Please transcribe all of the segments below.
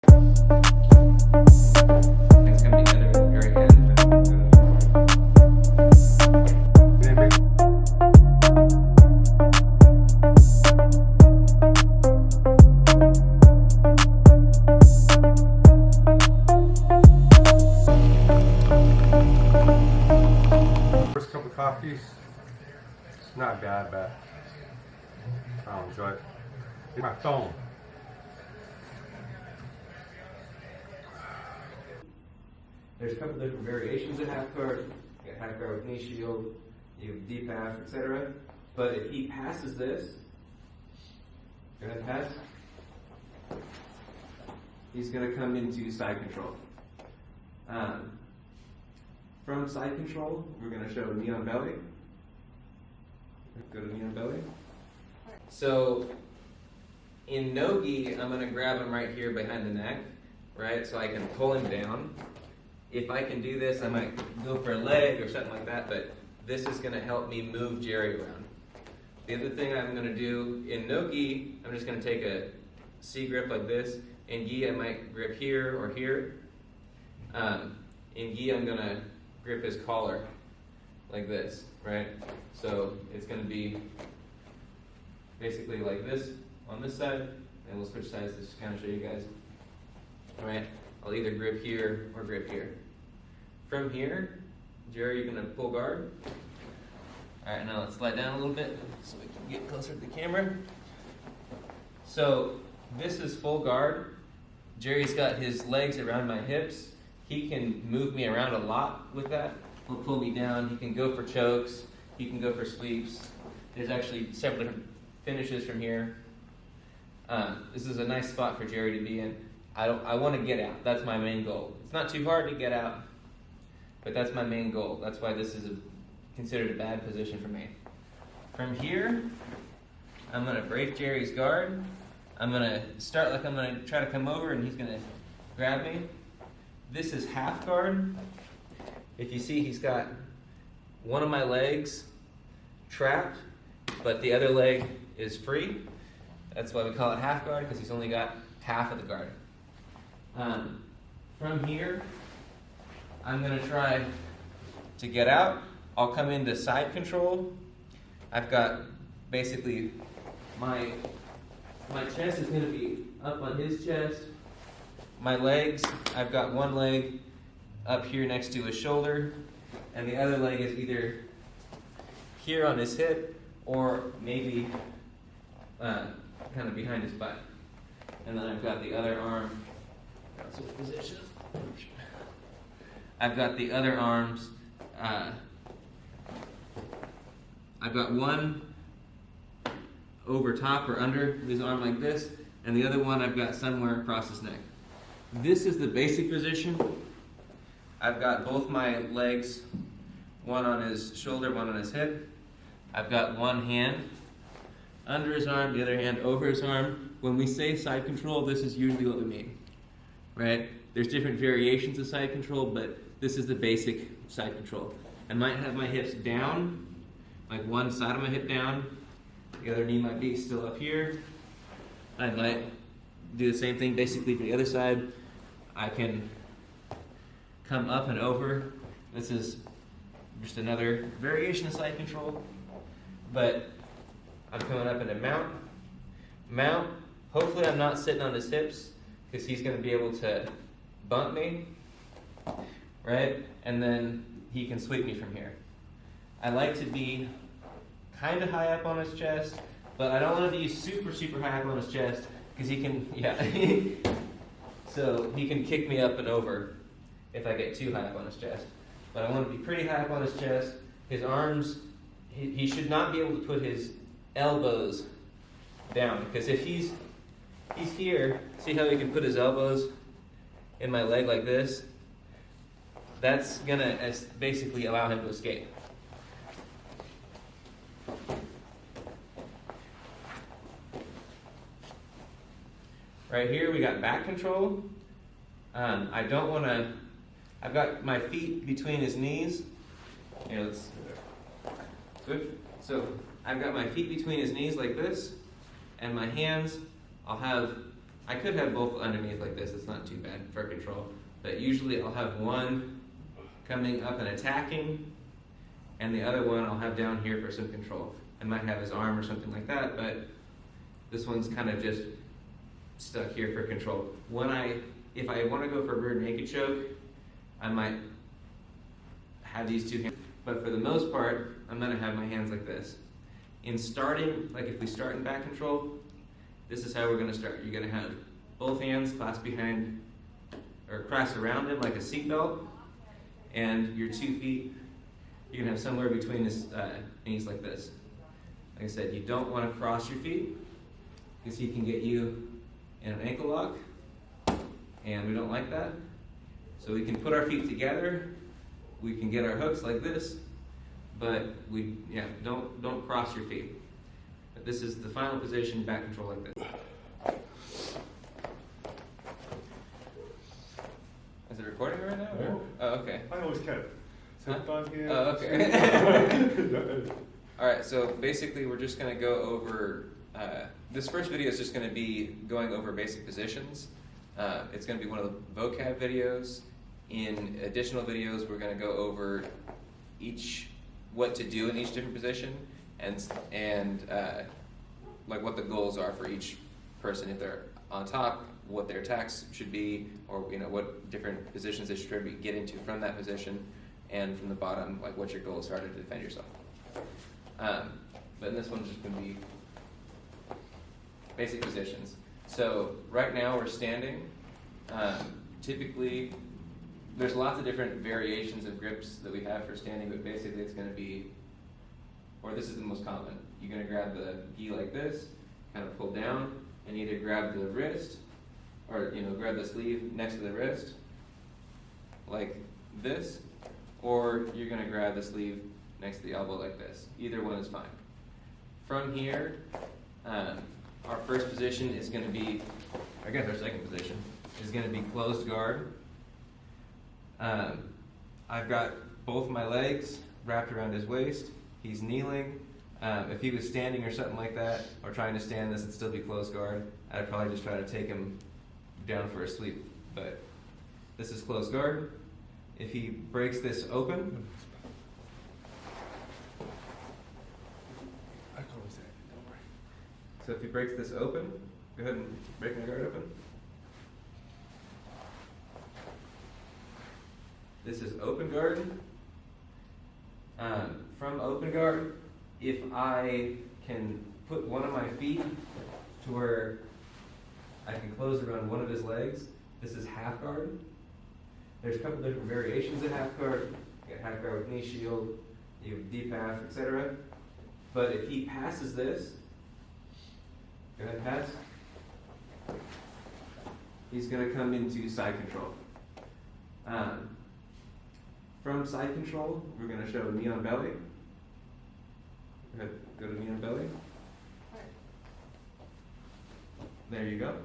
It's coming together at the very end. First cup of coffee, it's not bad, but I don't enjoy it. My phone. There's a couple different variations of half guard. You got half guard with knee shield, you have deep half, etc. But if he passes this, go ahead, pass. He's going to come into side control. From side control, we're going to show knee on belly. Go to knee on belly. So in no-gi, I'm going to grab him right here behind the neck, right? So I can pull him down. If I can do this, I might go for a leg or something like that, but this is going to help me move Jerry around. The other thing I'm going to do in no-gi, I'm just going to take a C grip like this. In gi, I might grip here or here. In gi, I'm going to grip his collar like this, right? So it's going to be basically like this on this side, and we'll switch sides to just kind of show you guys. All right, I'll either grip here or grip here. From here, Jerry, you're going to pull guard. All right, now let's slide down a little bit so we can get closer to the camera. So this is full guard. Jerry's got his legs around my hips. He can move me around a lot with that. He'll pull me down. He can go for chokes. He can go for sweeps. There's actually several different finishes from here. This is a nice spot for Jerry to be in. I want to get out. That's my main goal. It's not too hard to get out, but that's my main goal. That's why this is considered a bad position for me. From here, I'm going to break Jerry's guard. I'm going to start like I'm going to try to come over, and he's going to grab me. This is half guard. If you see, he's got one of my legs trapped, but the other leg is free. That's why we call it half guard, because he's only got half of the guard. From here, I'm going to try to get out. I'll come into side control. I've got basically my chest is going to be up on his chest. My legs, I've got one leg up here next to his shoulder, and the other leg is either here on his hip or maybe kind of behind his butt. And then I've got the other arm. Switch positions. I've got the other arms. I've got one over top or under his arm like this, and the other one I've got somewhere across his neck. This is the basic position. I've got both my legs, one on his shoulder, one on his hip. I've got one hand under his arm, the other hand over his arm. When we say side control, this is usually what we mean, right? There's different variations of side control, but this is the basic side control. I might have my hips down, like one side of my hip down, the other knee might be still up here. I might do the same thing basically for the other side. I can come up and over. This is just another variation of side control, but I'm coming up into mount. Mount, hopefully I'm not sitting on his hips, because he's going to be able to bump me, right? And then he can sweep me from here. I like to be kind of high up on his chest, but I don't want to be super, super high up on his chest, because he can, so he can kick me up and over if I get too high up on his chest. But I want to be pretty high up on his chest. His arms, he should not be able to put his elbows down, because if he's here, see how he can put his elbows in my leg like this? That's gonna basically allow him to escape. Right here we got back control. I don't want to, I've got my feet between his knees. Here, let's, good. So I've got my feet between his knees like this, and my hands, I'll have I could have both underneath like this, it's not too bad for control. But usually I'll have one coming up and attacking, and the other one I'll have down here for some control. I might have his arm or something like that, but this one's kind of just stuck here for control. If I want to go for a rear naked choke, I might have these two hands. But for the most part, I'm going to have my hands like this. In starting, like if we start in back control, this is how we're going to start. You're going to have both hands clasped behind or crossed around him like a seatbelt, and your 2 feet, you're going to have somewhere between his knees like this. Like I said, you don't want to cross your feet because he can get you in an ankle lock, and we don't like that. So we can put our feet together, we can get our hooks like this, but don't cross your feet. But this is the final position, back control like this. Is it recording right now? Yeah. Oh, okay. I always kept Huh? on here. Oh, okay. All right, so basically we're just gonna go over, this first video is just gonna be going over basic positions. It's gonna be one of the vocab videos. In additional videos, we're gonna go over what to do in each different position, and like what the goals are for each person. If they're on top, what their attacks should be, or what different positions they should try to get into from that position, and from the bottom, like what your goals are to defend yourself. But in this one's just going to be basic positions. So right now we're standing. Typically, there's lots of different variations of grips that we have for standing, but basically it's going to be, or this is the most common. You're going to grab the gi like this, kind of pull down, and either grab the wrist, or grab the sleeve next to the wrist, like this, or you're going to grab the sleeve next to the elbow like this. Either one is fine. From here, our first position is going to be, I guess our second position, is going to be closed guard. I've got both my legs wrapped around his waist. He's kneeling. If he was standing or something like that, or trying to stand, this would still be closed guard. I'd probably just try to take him down for a sweep. But this is closed guard. If he breaks this open, so if he breaks this open, go ahead and break my guard open. This is open guard. From open guard, if I can put one of my feet to where I can close around one of his legs, this is half guard. There's a couple different variations of half guard. You got half guard with knee shield, you have deep half, etc. But if he passes this, go ahead and pass. He's going to come into side control. From side control, we're going to show knee on belly. Go ahead, go to knee on belly. There you go.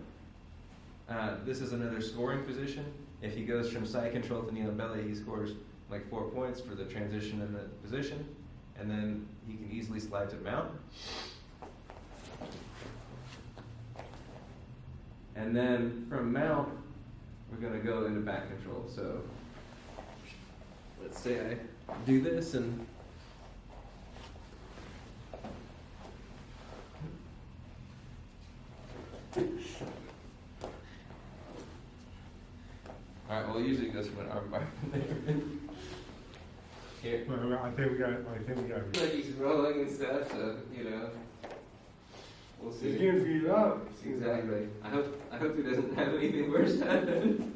This is another scoring position. If he goes from side control to knee on belly, he scores like 4 points for the transition in the position, and then he can easily slide to mount. And then from mount, we're going to go into back control. So let's say I do this and all right, well, usually it goes from an arm bar from there. Here. I think we got. Like he's rolling and stuff, so we'll see. He's getting beat up. Exactly. I hope he doesn't have anything worse happen.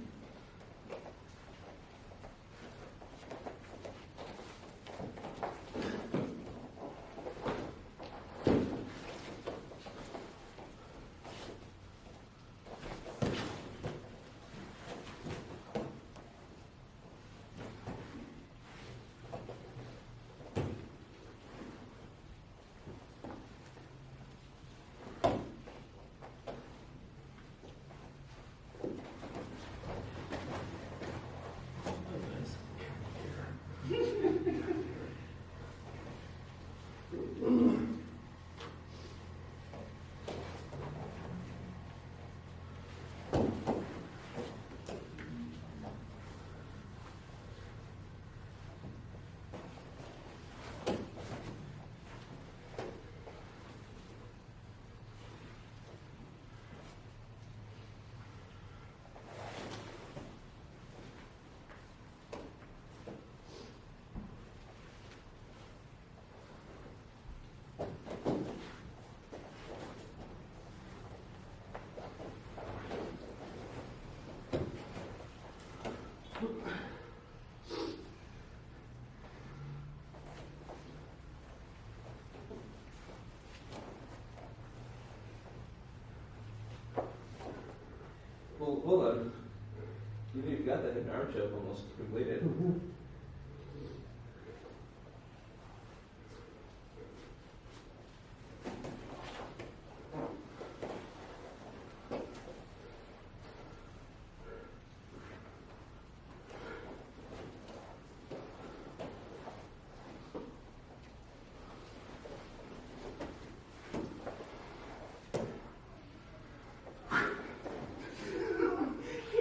You've got that hidden arm choke almost completed.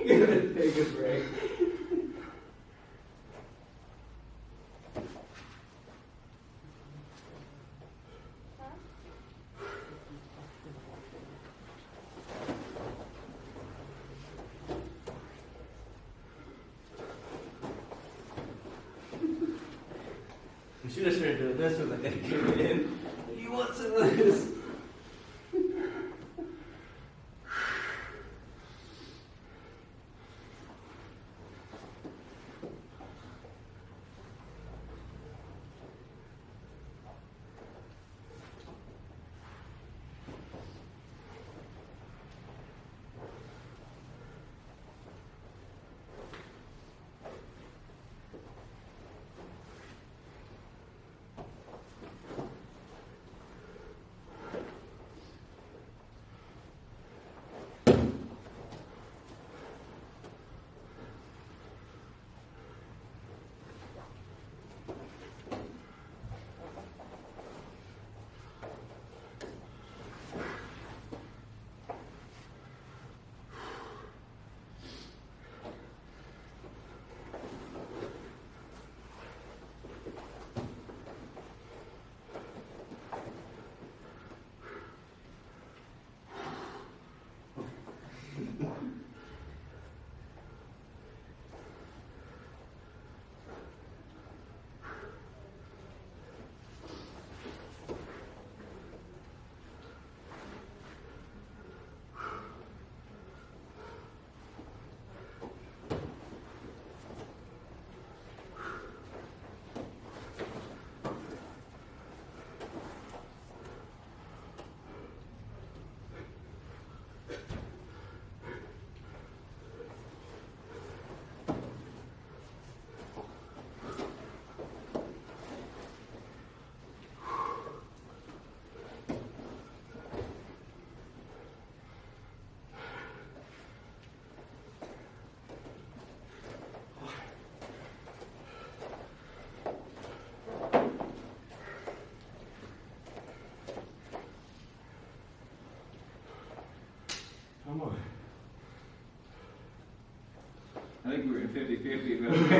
You're gonna take a break. You should have started doing this when the guy came in. You want some of this? Come on. I think we were in 50-50, but okay.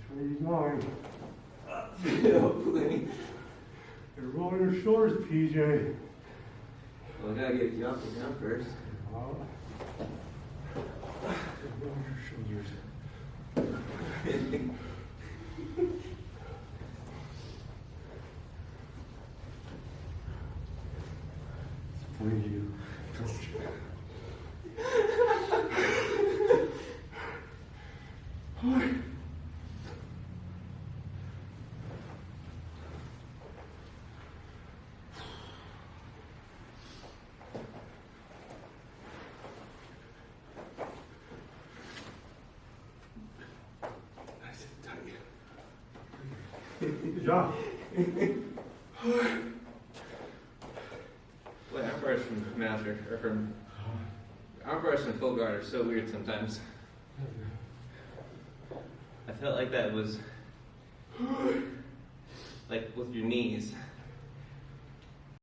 Where you going? Hopefully. You're rolling your shoulders, PJ. Well, I gotta get you off the ground first. Roll your shoulders. For you. Nice and tight. Good job. Well, arm bars from master, or from arm bars from full guard are so weird sometimes. I felt like that was like with your knees.